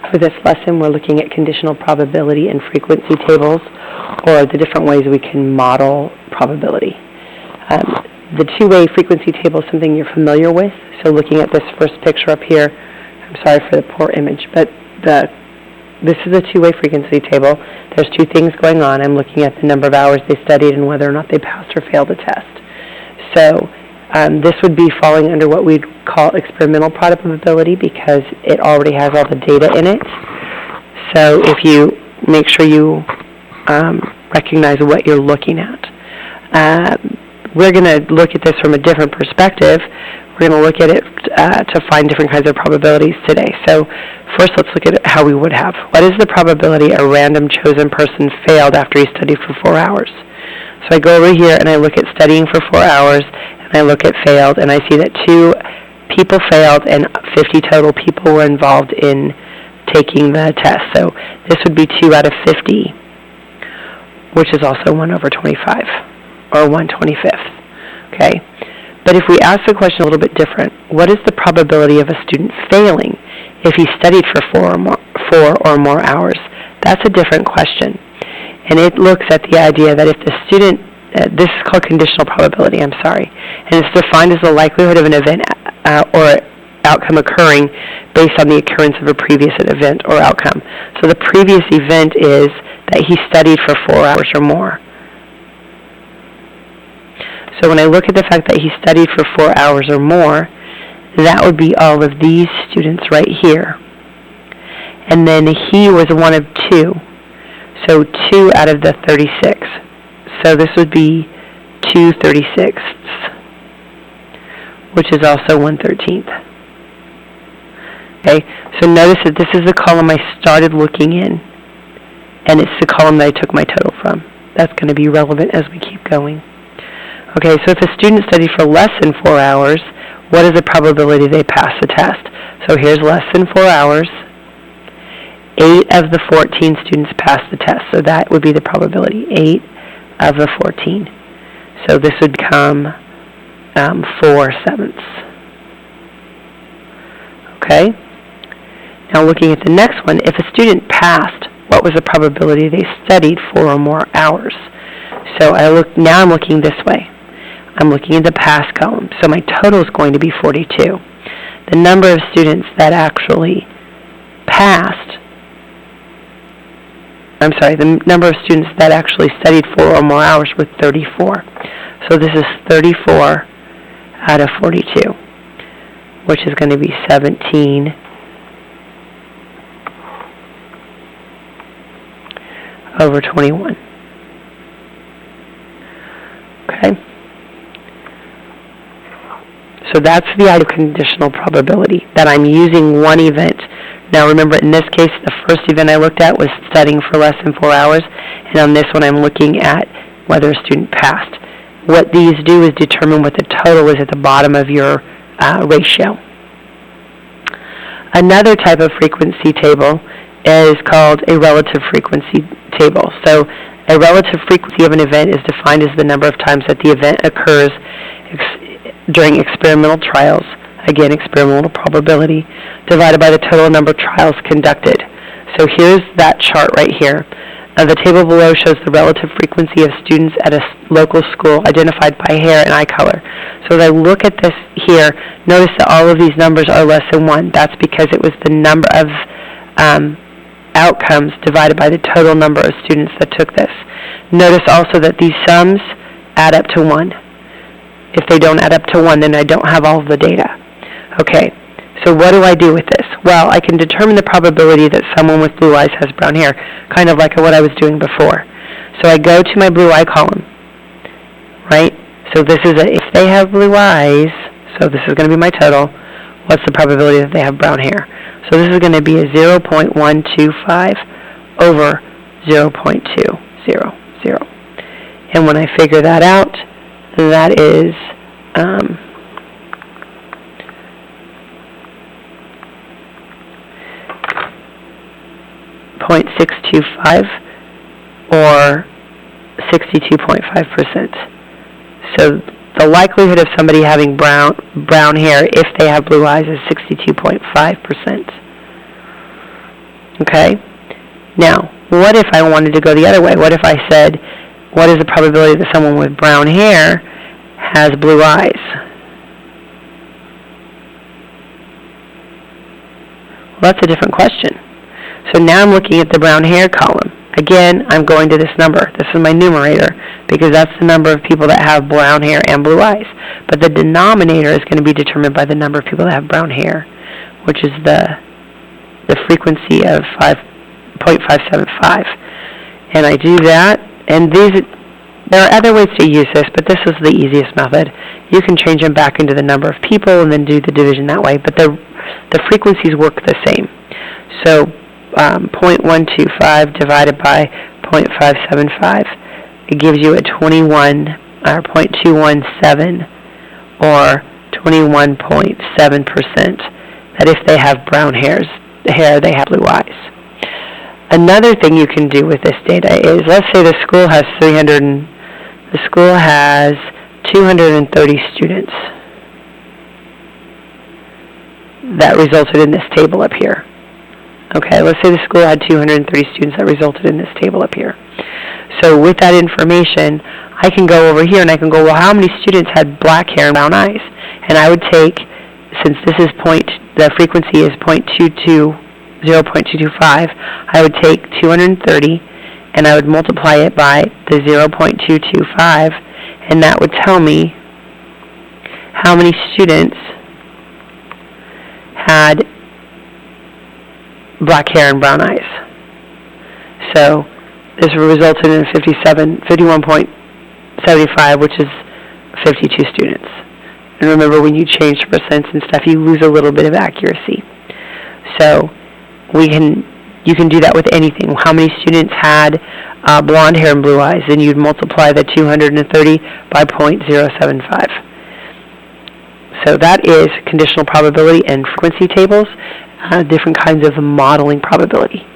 For this lesson, we're looking at conditional probability and frequency tables, or the different ways we can model probability. The two-way frequency table is something you're familiar with. So looking at this first picture up here, I'm sorry for the poor image, but this is a two-way frequency table. There's two things going on. I'm looking at the number of hours they studied and whether or not they passed or failed the test. So this would be falling under what we'd call experimental probability because it already has all the data in it. So if you make sure you recognize what you're looking at. We're going to look at this from a different perspective. We're going to look at it to find different kinds of probabilities today. So first, let's look at how we would have. What is the probability a random chosen person failed after he studied for 4 hours? So I go over here and I look at studying for 4 hours, and I look at failed, and I see that 2 people failed and 50 total people were involved in taking the test. So this would be 2 out of 50, which is also 1 over 25, or 1/25th. Okay? But if we ask the question a little bit different, what is the probability of a student failing if he studied for 4 or more hours? That's a different question. And it looks at the idea that if the student, this is called conditional probability, and it's defined as the likelihood of an event or outcome occurring based on the occurrence of a previous event or outcome. So the previous event is that he studied for 4 hours or more. So when I look at the fact that he studied for 4 hours or more, that would be all of these students right here. And then he was one of 2. So 2 out of the 36. So this would be 2/36, which is also 1/13. Okay, so notice that this is the column I started looking in, and it's the column that I took my total from. That's going to be relevant as we keep going. Okay, so if a student studied for less than 4 hours, what is the probability they pass the test? So here's less than 4 hours. 8 of the 14 students passed the test, so that would be the probability, 8 of the 14. So this would become 4/7. Okay? Now looking at the next one, if a student passed, what was the probability they studied 4 or more hours? So now I'm looking this way. I'm looking at the pass column. So my total is going to be 42. The number of students that actually passed, the number of students that actually studied 4 or more hours was 34. So this is 34 out of 42, which is going to be 17 over 21. Okay? So that's the idea of conditional probability, that I'm using one event. Now remember, in this case, the first event I looked at was studying for less than 4 hours, and on this one I'm looking at whether a student passed. What these do is determine what the total is at the bottom of your ratio. Another type of frequency table is called a relative frequency table. So a relative frequency of an event is defined as the number of times that the event occurs during experimental trials, again, experimental probability, divided by the total number of trials conducted. So here's that chart right here. The table below shows the relative frequency of students at a local school identified by hair and eye color. So as I look at this here, notice that all of these numbers are less than 1. That's because it was the number of outcomes divided by the total number of students that took this. Notice also that these sums add up to 1. If they don't add up to 1, then I don't have all of the data. Okay, so what do I do with this? Well, I can determine the probability that someone with blue eyes has brown hair, kind of like what I was doing before. So I go to my blue eye column, right? So this is if they have blue eyes, so this is going to be my total. What's the probability that they have brown hair? So this is going to be a 0.125 over 0.200. And when I figure that out, that is 0.625 or 62.5%. So the likelihood of somebody having brown hair if they have blue eyes is 62.5%. Okay? Now, what if I wanted to go the other way? What if I said, what is the probability that someone with brown hair has blue eyes? Well, that's a different question. So now I'm looking at the brown hair column. Again, I'm going to this number. This is my numerator because that's the number of people that have brown hair and blue eyes. But the denominator is going to be determined by the number of people that have brown hair, which is the frequency of 5.575. And I do that, and there are other ways to use this, but this is the easiest method. You can change them back into the number of people and then do the division that way, but the frequencies work the same. So 0.125 divided by 0.575, it gives you a 0.217 or 21.7% that if they have brown hair, they have blue eyes. Another thing you can do with this data is, let's say the school has 230 students that resulted in this table up here. Okay, let's say the school had 230 students that resulted in this table up here. So with that information, I can go over here and I can go, well, how many students had black hair and brown eyes? And I would take, since this is the frequency is 0.225, I would take 230 and I would multiply it by the 0.225, and that would tell me how many students had black hair and brown eyes. So this resulted in 51.75, which is 52 students. And remember, when you change percents and stuff, you lose a little bit of accuracy. So you can do that with anything. How many students had blonde hair and blue eyes? Then you'd multiply the 230 by 0.075. So that is conditional probability and frequency tables, different kinds of modeling probability.